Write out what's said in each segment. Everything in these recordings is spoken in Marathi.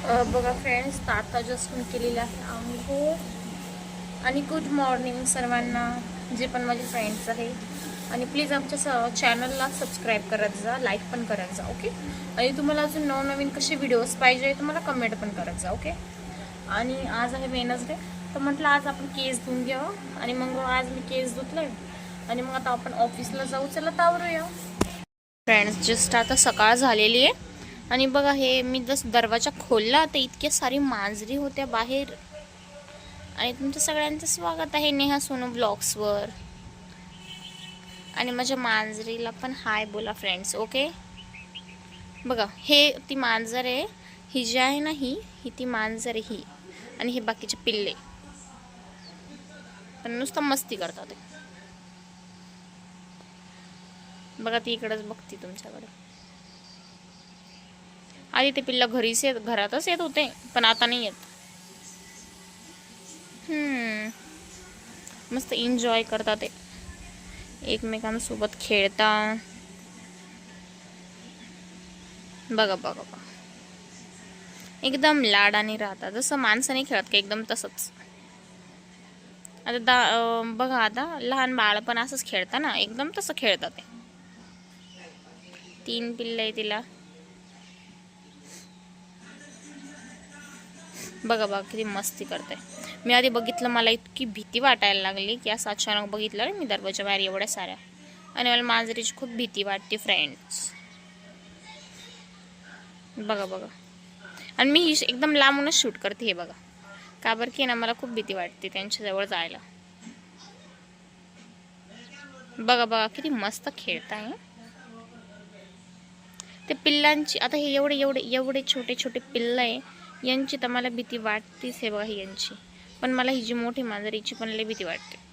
बघा फ्रेंड्स, आता जस्ट मी केलेली आहे आंघोळ. आणि गुड मॉर्निंग सर्वांना, जे पण माझे फ्रेंड्स आहे. आणि प्लीज आमच्या चॅनलला सबस्क्राईब करत जा, लाईक पण करत जा, ओके. आणि तुम्हाला अजून नवनवीन कसे व्हिडिओज पाहिजे तुम्हाला कमेंट पण करत जा, ओके. आणि आज आहे वेनसडे, तर म्हटलं आज आपण केस धुवून घ्यावं. आणि मग आज मी केस धुतले आणि मग आता आपण ऑफिसला जाऊ. चला तावरूया फ्रेंड्स. जस्ट आता सकाळ झालेली आहे आणि बघा हे मी जस्ट दरवाजा खोलला तर इतक्या सारी मांजरी होत्या बाहेर. आणि तुमचं सगळ्यांचं स्वागत आहे नेहा सोनू ब्लॉग्सवर. आणि माझ्या मांजरीला पण हाय बोला फ्रेंड्स, ओके. बघा हे ती मांजर आहे, ही जी आहे ना ही ती मांजर आहे ही. आणि हे बाकीचे पिल्ले पण नुसतं मस्ती करतात. बघा ती इकडेच बघती तुमच्याकडे. आधी ते पिल्ला घरातच येत होते पण आता नाही येत. मस्त एन्जॉय करतात ते, एकमेकांसोबत खेळता. बघा बघा बघा, एकदम लाडाने राहतात, जसं माणसाने खेळत का एकदम तसंच. आता बघा आता लहान बाळ पण असंच खेळतं ना, एकदम तसं खेळतात ते. 3 पिल्ले आहे तिला. बघा बघा किती मस्ती करते. मी आधी बघितलं मला इतकी भीती वाटायला लागली की असं अचानक बघितलं मी दरवाजा बाहेर एवढ्या साऱ्या. आणि मला मांजरीची खूप भीती वाटते फ्रेंड्स. बघा बघा, आणि मी एकदम लांबूनच शूट करते हे बघा, का बरं की ना मला खूप भीती वाटते त्यांच्याजवळ जायला. बघा बघा किती मस्त खेळताय ते पिल्लांची. आता हे एवढे एवढे एवढे छोटे छोटे पिल्ल आहे, यांची तर मला भीती वाटतेच. हे बघा ही यांची, पण मला ही जी मोठी मांजरीची पण लई भीती वाटते.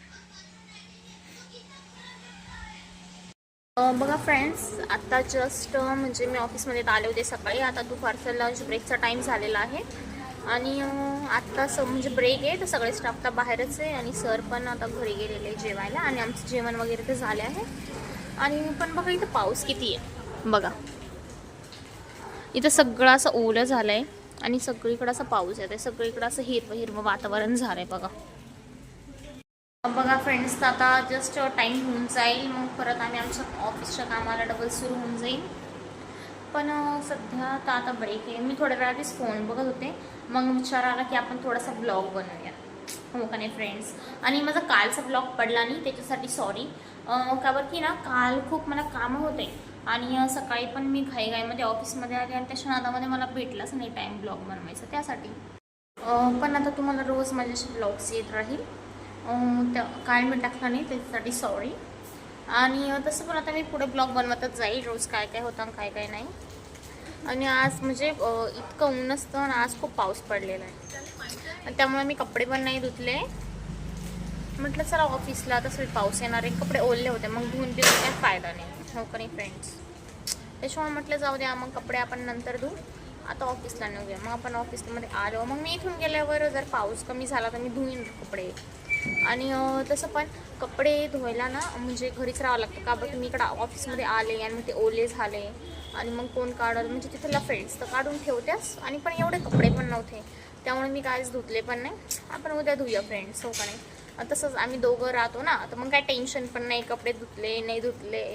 बघा फ्रेंड्स, आता जस्ट म्हणजे मी ऑफिसमध्ये आले होते सकाळी. आता दुपारचा लंच ब्रेकचा टाईम झालेला आहे आणि आत्ता म्हणजे ब्रेक आहे तर सगळे स्टाफ तर बाहेरच आहे. आणि सर पण आता घरी गेलेले जेवायला आणि आमचं जेवण वगैरे तर झाले आहे. आणि पण बघा इथं पाऊस किती आहे बघा, इथं सगळं असं ओलं झालं आहे आणि सगळीकडं असं पाऊस येत आहे. सगळीकडं असं हिरवं हिरवं वातावरण झालं आहे बघा. बघा फ्रेंड्स, आता जस्ट टाईम होऊन जाईल, मग परत आम्ही आमच्या ऑफिसच्या कामाला डबल सुरू होऊन जाईल. पण सध्या तर आता ब्रेक आहे. मी थोड्या वेळातच फोन बघत होते, मग विचार आला की आपण थोडासा ब्लॉग बनवूया, हो का नाही फ्रेंड्स. आणि माझा कालचा ब्लॉग पडला नाही, त्याच्यासाठी सॉरी. का बरं की ना काल खूप मला कामं होते आणि सकाळी पण मी घाईघाईमध्ये ऑफिसमध्ये आले आणि त्याच्या नादामध्ये मला भेटलाच नाही टाईम ब्लॉग बनवायचा त्यासाठी. पण आता तुम्हाला रोज माझ्याशी ब्लॉग्स येत राहील. त्या काय मी टाकला नाही त्याच्यासाठी सॉरी. आणि तसं पण आता मी पुढे ब्लॉग बनवतच जाईल रोज, काय काय होतं काय काय नाही. आणि आज म्हणजे इतकं ऊन असतं आणि आज खूप पाऊस पडलेला आहे, त्यामुळे मी कपडे पण नाही धुतले. म्हटलं चला ऑफिसला तसं पाऊस येणार आहे, कपडे ओले होते मग धुवून देऊन काही फायदा नाही, हो का नाही फ्रेंड्स. त्याच्यामुळे म्हटलं जाऊ द्या, मग कपडे आपण नंतर धुवू, आता ऑफिसला नेऊया. मग आपण ऑफिसमध्ये आलो, मग मी इथून गेल्यावर जर पाऊस कमी झाला तर मी धुईन कपडे. आणि तसं पण कपडे धुवायला ना म्हणजे घरीच राहावं लागतं, का बरं मी इकडं ऑफिसमध्ये आले आणि मग ते ओले झाले आणि मग कोण काढलं, म्हणजे तिथला फ्रेंड्स तर काढून ठेवत्यास आणि पण एवढे कपडे पण नव्हते, त्यामुळे मी काहीच धुतले पण नाही. आपण उद्या धुया फ्रेंड्स, हो का नाही. तसंच आम्ही दोघं राहतो ना, तर मग काय टेन्शन पण नाही, कपडे धुतले नाही धुतले.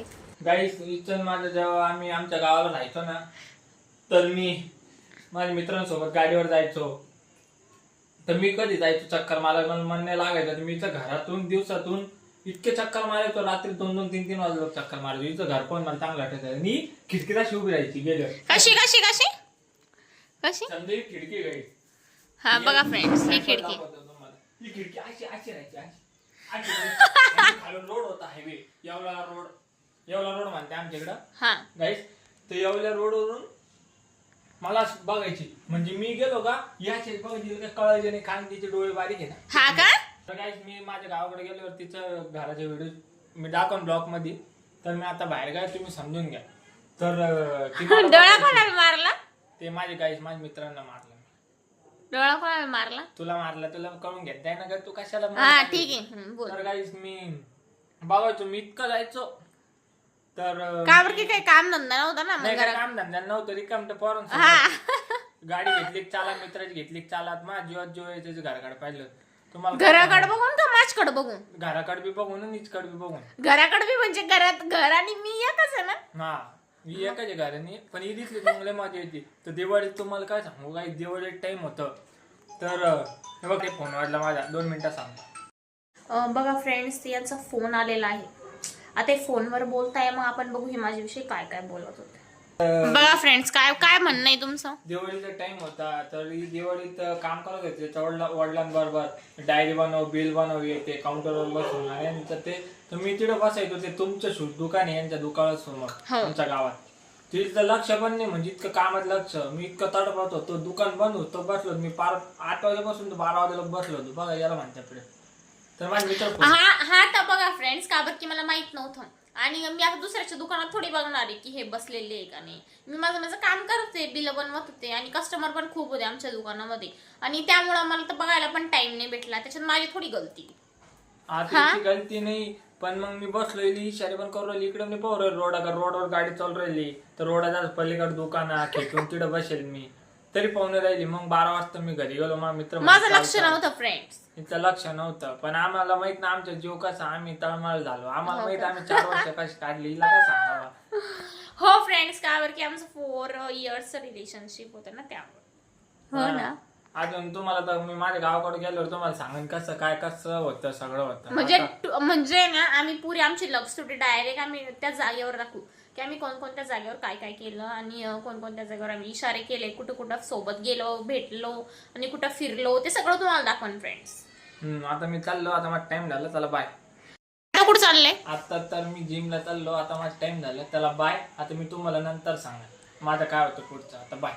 गाईस, इथं माझं जेव्हा आम्ही आमच्या गावाला राहायचो ना, तर मी माझ्या मित्रांसोबत गाडीवर जायचो. तर मी कधी जायचो चक्कर मारायला, मला मन नाही लागायचं. तर मी इथं घरातून दिवसातून इतके चक्कर मारायचो, रात्री 2-2, 3-3 वाजता चक्कर मारायचो. इथं घर पण मला चांगलं वाटायचं. आणि खिडकीला उभी राहायची गेलं. कशी कशी कशी कशी समजा ही खिडकी गाई. हा बघा फ्रेंड्स, ही खिडकी, ही खिडकी अशी अशी राहायची, अशी खालून रोड होता, हायवे, येवला रोड म्हणते आमच्याकडं. हा गाईस, तर येवल्या रोडवरून मला बघायची, म्हणजे मी गेलो का याचे बघायची, कळायचे नाही कारण तिचे डोळे बारीक आहे ना. हा का. तर गाईस, मी माझ्या गावाकडे गेल्यावर तिचं घराचे व्हिडिओ मी दाखवून ब्लॉग मध्ये. तर मी आता बाहेर गाय, तुम्ही समजून घ्या. तर डोळा कोणाला मारला? ते माझे गाईस, माझ्या मित्रांना मारलं. डोळा कोणाला मारला? तुला मारला, तुला कळून घेत आहे ना, तू कशाला. हा ठीक आहे, बोल. तर गाईस, मी बघायचो, मी इतकं जायचो. तर का बरं की काही काम धंदा नव्हता ना, काम धंदा नव्हतं, रिकामट पोरांसोबत. गाडी घेतली की चाला, मित्राची घेतली की चाला, माझ्या जीवात जीव यायचं घराकडे पाहिलं तुम्हाला. घराकडे बघून का माझ्याकडे बघून? घराकडे बी बघून आणि नीचकडे बी बघून. घराकडे बी म्हणजे घरात घर आणि मी एकच आहे ना. हा ही एकाच घराने पण ही दिसली तुम्हाला मजा येते. तर दिवाळीत तुम्हाला काय सांगू, काही दिवाळीत टाइम होतं तर हे बघ फोन वाजला माझा, 2 मिनिटं सांग. बघा फ्रेंड्स, यांचा फोन आलेला आहे. आता फोनवर बोलताय, मग आपण बघू हे माझ्याविषयी काय काय बोलत होते. बघा फ्रेंड्स, काय काय म्हणणं आहे तुमचं. दिवाळीचा टाइम होता तर दिवाळीत काम करत होते वडिलांबरोबर. डायरी बनव, बिल बनव, येते काउंटरवर बसून. आणि तर मी तिकडे बसायचो, ते तुमचं दुकान आहे यांच्या दुकानासमोर आमच्या गावात. तिथं लक्ष पण नाही, म्हणजे इतकं कामात लक्ष. मी इतकं तडपत होतो, दुकान बंद होतं, बसलो मी पार 8 वाजेपासून 12 वाजेला बसलो होतो. बघा याला म्हणते पुढे. तर माझे मित्र हा तर बघा फ्रेंड्स, का बरं की मला माहित नव्हतं. आणि मी आता दुसऱ्याच्या दुकानात थोडी बघणार आहे की हे बसलेले आहे का नाही. मी माझं काम करते, बिल बनवत होते आणि कस्टमर पण खूप होते आमच्या दुकानामध्ये. आणि त्यामुळे मला तर बघायला पण टाइम नाही भेटला. त्याच्यात माझी थोडी गलती. आता गलती नाही, पण मग मी बसलो, इशारे पण करू राहिली. इकडे मी पाहू रोडवर गाडी चालू राहिली, तर रोडाच्या पलीकडे दुकान खेचून तिकडे बसेल मी, तरी पाहून राहिली. मग 12 वाजता मी घरी गेलो. माझा मित्र माझं लक्ष नव्हतं फ्रेंड्स, तिचं लक्ष नव्हतं. पण आम्हाला माहित ना आमचा जीव कसा, आम्ही तळमळ झालो. आम्हाला माहित आम्ही 4 वर्ष कशी काढली, हिला काय सांगावा. हो फ्रेंड्स, का बरं की आमचं 4 इयर्स रिलेशनशिप होतं ना त्यामुळे. हो ना. अजून तुम्हाला तर मी माझ्या गावाकडे गेल्यावर तुम्हाला सांगेन कसं होतं, सगळं होतं. म्हणजे ना आम्ही पुरी आमची लव्ह स्टोरी डायरेक्ट आम्ही त्या जागेवर दाखवू की आम्ही कोणकोणत्या जागेवर काय काय केलं आणि कोणकोणत्या जागेवर आम्ही इशारे केले, कुठं कुठं सोबत गेलो, भेटलो आणि कुठं फिरलो, ते सगळं तुम्हाला दाखवून फ्रेंड्स. आता मी चाललो, आता माझा टाइम झाला, चला बाय. कुठं चाललंय? आता तर मी जिमला चाललो, आता माझा टाइम झाला, त्याला बाय. आता मी तुम्हाला नंतर सांगेन माझं काय होतं पुढचं. आता बाय.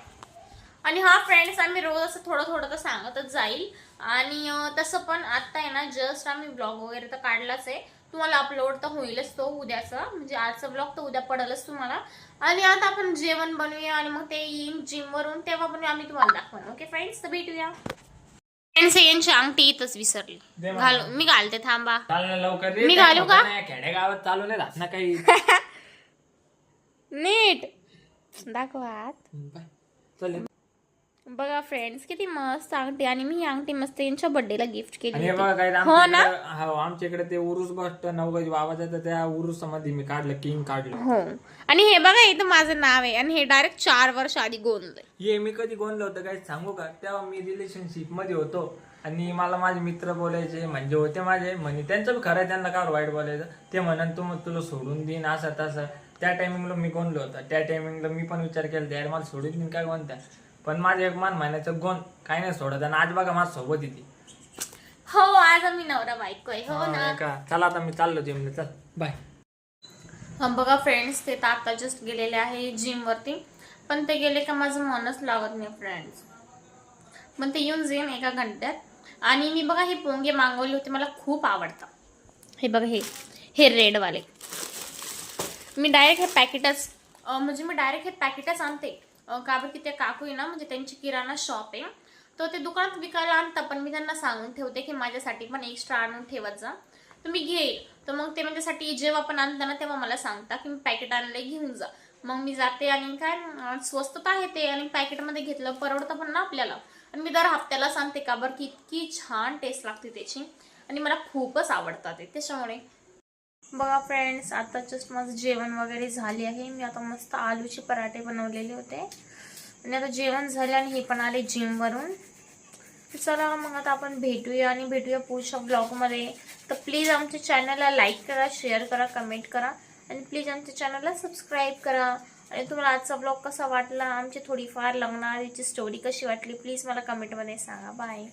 आणि हा फ्रेंड्स, आम्ही रोज असं थोडं थोडं तर सांगतच जाईल. आणि तसं पण आता आहे ना, जस्ट आम्ही ब्लॉग वगैरे तर काढलाच आहे, तुम्हाला अपलोड तर होईलच तो उद्याचा. म्हणजे आजचा ब्लॉग तर उद्या पडेलच तुम्हाला. आणि आता आपण जेवण बनवूया आणि मग ते येईन जिम वरून, तेव्हा पण आम्ही तुम्हाला दाखवू. ओके फ्रेंड्स, तर भेटूया. फ्रेंड्स, यांची अंगठी इथंच विसरली, मी घालते, थांबा. लवकर मी घालू का? खेडेगावात चालू नाही राहत ना काही. नीट दाखवा. चल बघा फ्रेंड्स, किती मस्त अंगठी. आणि मी ही अंगठी मस्त यांच्या बर्थडेला गिफ्ट केली. हो ना. आमच्या इकडे ते उरुस बसतं नवगाची बाबाचा, तर त्या उरुस मध्ये मी काढलं, किंग काढलं. हो. आणि हे बघा, इथं माझं नाव आहे आणि हे डायरेक्ट 4 वर्ष आधी गोंदलंय. हे मी कधी गोंधलं होतं काय सांगू का, तेव्हा मी रिलेशनशिप मध्ये होतो आणि मला माझे मित्र बोलायचे, म्हणजे होते माझे, म्हणजे त्यांचं बी खरं आहे, त्यांना काय वाईट बोलायचं. ते म्हणून तुला सोडून देईन असं तसं. त्या टायमिंगला मी गोंधलो होता. त्या टायमिंगला मी पण विचार केला, डॅड मला सोडून देईन काय कोणत्या. पण माझे एक मान महिन्याचं गोंद काही नाही सोडत. आणि आज बघा माझ्या सोबत येते. हो, आज आम्ही नवरा बायको आहे. हो ना. चला आता मी चाललो जिमला, चल बाय. बघा फ्रेंड्स, ते तर आता जस्ट गेलेले आहे जिम वरती. पण ते गेले का माझं मनच लागत नाही फ्रेंड्स. पण ते येऊन जाईन एका घंट्यात. आणि मी बघा हे पोंगे मागवले होते, मला खूप आवडतं. हे बघा, हे रेडवाले. मी डायरेक्ट हे पॅकेटच आणते. का बरं की ते काकू आहे ना, म्हणजे त्यांची किराणा शॉप आहे, तर ते दुकानात विकायला आणतात. पण मी त्यांना सांगून ठेवते की माझ्यासाठी पण एक्स्ट्रा आणून ठेवत जा, तर मी घेईल. तर मग ते माझ्यासाठी जेव्हा पण आणता ना, तेव्हा मला सांगता की मी पॅकेट आणले, घेऊन जा. मग मी जाते आणि काय स्वस्त आहे ते, आणि पॅकेटमध्ये घेतलं परवडतं पण ना आपल्याला. आणि मी दर हप्त्याला सांगते, का बरं की इतकी छान टेस्ट लागते त्याची आणि मला खूपच आवडतात ते, त्याच्यामुळे. बघा फ्रेंड्स, आता जस्ट माझं जेवण वगैरे झाले आहे. मी आता मस्त आलूचे पराठे बनवलेले होते आणि आता जेवण झाले आणि हे पण आले जिमवरून. चला मग आता आपण भेटूया पुढच्या ब्लॉगमध्ये. तर प्लीज आमच्या चॅनलला लाईक करा, शेअर करा, कमेंट करा आणि प्लीज आमच्या चॅनलला सबस्क्राईब करा. आणि तुम्हाला आजचा ब्लॉग कसा वाटला, आमची थोडीफार लग्नाची स्टोरी कशी वाटली, प्लीज मला कमेंटमध्ये सांगा. बाय.